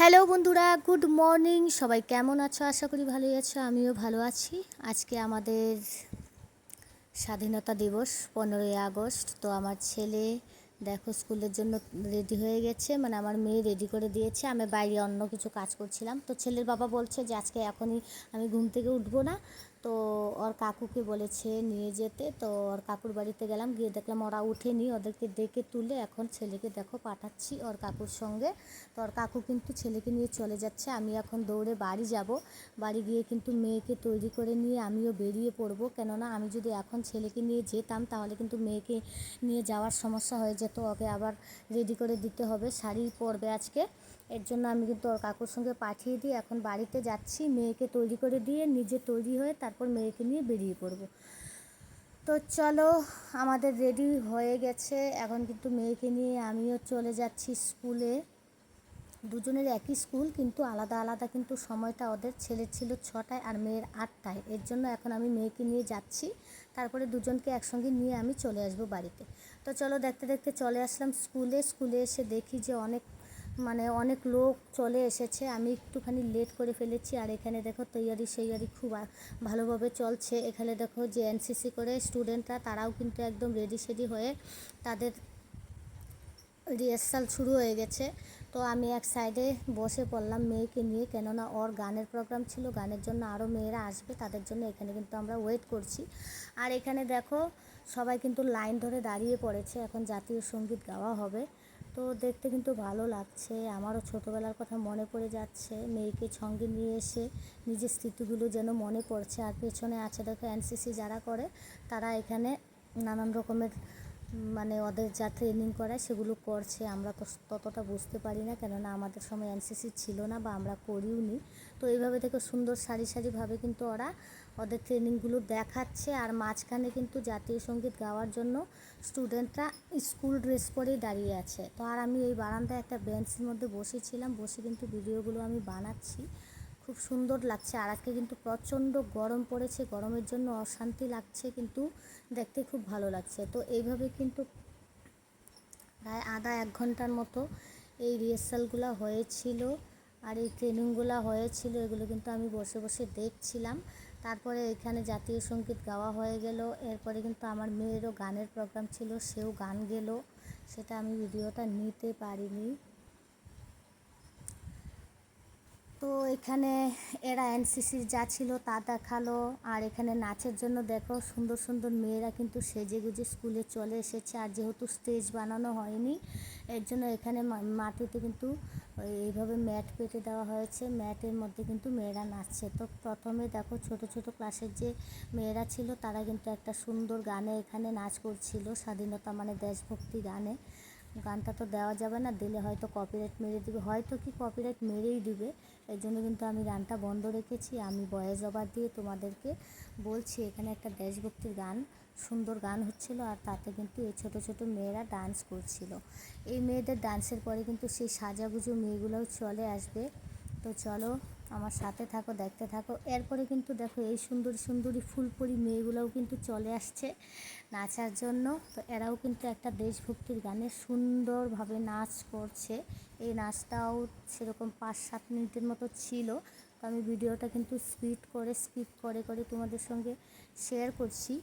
Hello বন্ধুরা, good morning. সবাই কেমন আছো? আশা করি ভালোই আছো, আমিও ভালো আছি। আজকে আমাদের স্বাধীনতা দিবস, 15ই আগস্ট। তো আমার ছেলে দেখো স্কুলের জন্য রেডি হয়ে গেছে, মানে আমার মেয়ে রেডি করে দিয়েছে। আমি বাইরে অন্য কিছু কাজ করছিলাম, তো ছেলের বাবা বলছে যে আজকে এখনই আমি ঘুম থেকে উঠবো না। তো ওর কাকুকে বলেছে নিয়ে যেতে, তো ওর কাকুর বাড়িতে গেলাম, গিয়ে দেখলাম ওরা উঠেনি। ওদেরকে ডেকে তুলে এখন ছেলেকে দেখো পাঠাচ্ছি ওর কাকুর সঙ্গে। তো ওর কাকু কিন্তু ছেলেকে নিয়ে চলে যাচ্ছে। আমি এখন দৌড়ে বাড়ি যাব, বাড়ি গিয়ে কিন্তু মেয়েকে তৈরি করে নিয়ে আমিও বেরিয়ে পড়বো। কেননা আমি যদি এখন ছেলেকে নিয়ে যেতাম তাহলে কিন্তু মেয়েকে নিয়ে যাওয়ার সমস্যা হয়ে যেত, ওকে আবার রেডি করে দিতে হবে, শাড়ি পরবে আজকে। এর জন্য আমি কিন্তু ওর কাকুর সঙ্গে পাঠিয়ে দিয়ে এখন বাড়িতে যাচ্ছি, মেয়েকে তৈরি করে দিয়ে নিজে তৈরি হয়ে তারপর মেয়েকে নিয়ে বেরিয়ে পড়বো। তো চলো, আমাদের রেডি হয়ে গেছে, এখন কিন্তু মেয়েকে নিয়ে আমিও চলে যাচ্ছি স্কুলে। দুজনের একই স্কুল কিন্তু আলাদা আলাদা, কিন্তু সময়টা ওদের ছেলের ছিল 6টায় আর মেয়ের 8টায়। এর জন্য এখন আমি মেয়েকে নিয়ে যাচ্ছি, তারপরে দুজনকে একসঙ্গে নিয়ে আমি চলে আসবো বাড়িতে। তো চলো, দেখতে দেখতে চলে আসলাম স্কুলে। স্কুলে এসে দেখি যে অনেক লোক চলে এসেছে। আমি একটুখানি লেট করে ফেলেছি। আর এখানে দেখো তৈয়ারি সেইয়ারি খুব ভালোভাবে চলছে। এখানে দেখো যে এনসিসি করে স্টুডেন্টরা, তারাও কিন্তু একদম রেডি সেডি হয়ে তাদের রিহার্সাল শুরু হয়ে গেছে। তো আমি এক সাইডে বসে পড়লাম মেয়েকে নিয়ে, কেননা ওর গানের প্রোগ্রাম ছিল, গানের জন্য আরও মেয়েরা আসবে, তাদের জন্য এখানে কিন্তু আমরা ওয়েট করছি। আর এখানে দেখো সবাই কিন্তু লাইন ধরে দাঁড়িয়ে পড়েছে, এখন জাতীয় সঙ্গীত গাওয়া হবে। তো দেখতে কিন্তু ভালো লাগছে, আমারও ছোটোবেলার কথা মনে পড়ে যাচ্ছে। মেয়েকে সঙ্গে নিয়ে এসে নিজের স্মৃতিগুলো যেন মনে পড়ছে। আর পেছনে আছে দেখো এনসিসি যারা করে, তারা এখানে নানান রকমের ওদের যা ট্রেনিং করায় সেগুলো করছে। আমরা তো ততটা বুঝতে পারি না, কেননা আমাদের সময় এনসিসি ছিল না বা আমরা করিও নি। তো এইভাবে দেখো সুন্দর সারি সারিভাবে কিন্তু ওরা ওদের ট্রেনিংগুলো দেখাচ্ছে। আর মাঝখানে কিন্তু জাতীয় সঙ্গীত গাওয়ার জন্য স্টুডেন্টরা স্কুল ড্রেস পরেই দাঁড়িয়ে আছে। তো আর আমি এই বারান্দায় একটা বেঞ্চের মধ্যে বসেছিলাম, বসে কিন্তু ভিডিওগুলো আমি বানাচ্ছি। খুব সুন্দর লাগছে। আর আজকে কিন্তু প্রচণ্ড গরম পড়েছে, গরমের জন্য অশান্তি লাগছে, কিন্তু দেখতে খুব ভালো লাগছে। তো এইভাবে কিন্তু প্রায় আধা 1 ঘন্টার মতো এই রিহার্সালগুলো হয়েছিল আর এই ট্রেনিংগুলো হয়েছিল, এগুলো কিন্তু আমি বসে বসে দেখছিলাম। তারপরে এখানে জাতীয় সঙ্গীত গাওয়া হয়ে গেল। এরপরে কিন্তু আমার মেয়েরও গানের প্রোগ্রাম ছিল, সেও গান গেল, সেটা আমি ভিডিওটা নিতে পারিনি। তো এখানে এরা এনসিসির যা ছিল তা দেখালো। আর এখানে নাচের জন্য দেখো সুন্দর সুন্দর মেয়েরা কিন্তু সেজে গুজে স্কুলে চলে এসেছে। আর যেহেতু স্টেজ বানানো হয়নি, এর জন্য এখানে মাটিতে কিন্তু এইভাবে ম্যাট পেতে দেওয়া হয়েছে, ম্যাটের মধ্যে কিন্তু মেয়েরা নাচছে। তো প্রথমে দেখো ছোট ছোট ক্লাসের যে মেয়েরা ছিল তারা কিন্তু একটা সুন্দর গানে এখানে নাচ করছিল, স্বাধীনতা মানে দেশভক্তি গানে। গানটা তো দেওয়া যাবে না, দিলে হয়তো কপিরাইট মেরে দিবে, হয়তো কি কপিরাইট মেরেই দিবে। এই জন্য কিন্তু আমি গানটা বন্ধ রেখেছি। আমি ভয়েস ওভার দিয়ে তোমাদেরকে বলছি। এখানে একটা দেশভক্তির গান, সুন্দর গান হচ্ছিল, আর তাতে কিন্তু এই ছোট ছোট মেয়েরা ডান্স করছিল। এই মেয়েদের ডান্সের পরে কিন্তু সেই সাজাগুজো মেয়েগুলোও চলে আসবে। তো চলো আমার সাথে থাকো, দেখতে থাকো। এরপরে কিন্তু দেখো এই সুন্দরী সুন্দরী ফুলপরি মেয়েগুলোও কিন্তু চলে আসছে নাচার জন্য। তো এরাও কিন্তু একটা দেশভক্তির গানে সুন্দরভাবে নাচ করছে। এই নাচটাও সেরকম 5-7 মিনিটের মতো ছিল। তো আমি ভিডিওটা কিন্তু স্কিপ করে করে তোমাদের সঙ্গে শেয়ার করছি,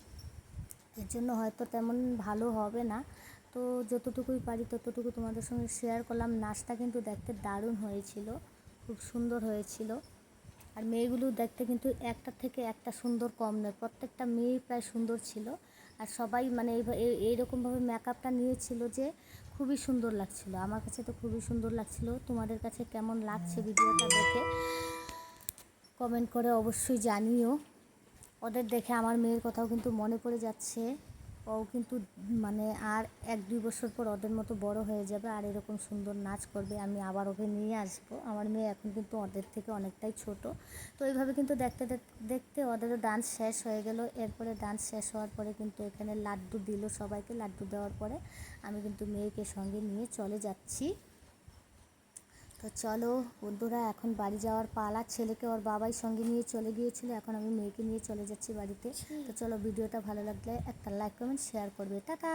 এর জন্য হয়তো তেমন ভালো হবে না। তো যতটুকুই পারি ততটুকু তোমাদের সঙ্গে শেয়ার করলাম। নাচটা কিন্তু দেখতে দারুণ হয়েছিল, খুব সুন্দর হয়েছিল। আর মেয়েগুলো দেখতে কিন্তু একটা থেকে একটা সুন্দর কম নয়, প্রত্যেকটা মেয়েই প্রায় সুন্দর ছিল। আর সবাই এইরকমভাবে মেকআপটা নিয়েছিল যে খুবই সুন্দর লাগছিল। আমার কাছে তো খুবই সুন্দর লাগছিল। তোমাদের কাছে কেমন লাগছে ভিডিওটা দেখে কমেন্ট করে অবশ্যই জানিও। ওদের দেখে আমার মেয়ের কথাও কিন্তু মনে পড়ে যাচ্ছে। ও কিন্তু আর 1-2 বছর পর ওদের মতো বড় হয়ে যাবে আর এরকম সুন্দর নাচ করবে। আমি আবার ওকে নিয়ে আসবো। আমার মেয়ে এখন কিন্তু ওদের থেকে অনেকটাই ছোট। তো এইভাবে কিন্তু দেখতে দেখতে ওদেরও ডান্স শেষ হয়ে গেল। এরপরে ডান্স শেষ হওয়ার পরে কিন্তু এখানে লাড্ডু দিল সবাইকে। লাড্ডু দেওয়ার পরে আমি কিন্তু মেয়েকে সঙ্গে নিয়ে চলে যাচ্ছি। তো চলো বন্ধুরা, এখন বাড়ি যাওয়ার পালা। ছেলেকে ওর বাবাই সঙ্গে নিয়ে চলে গিয়েছিল, এখন আমি মেয়েকে নিয়ে চলে যাচ্ছি বাড়িতে। তো চলো, ভিডিওটা ভালো লাগলে একটা লাইক কমেন্ট শেয়ার করবে। টাটা।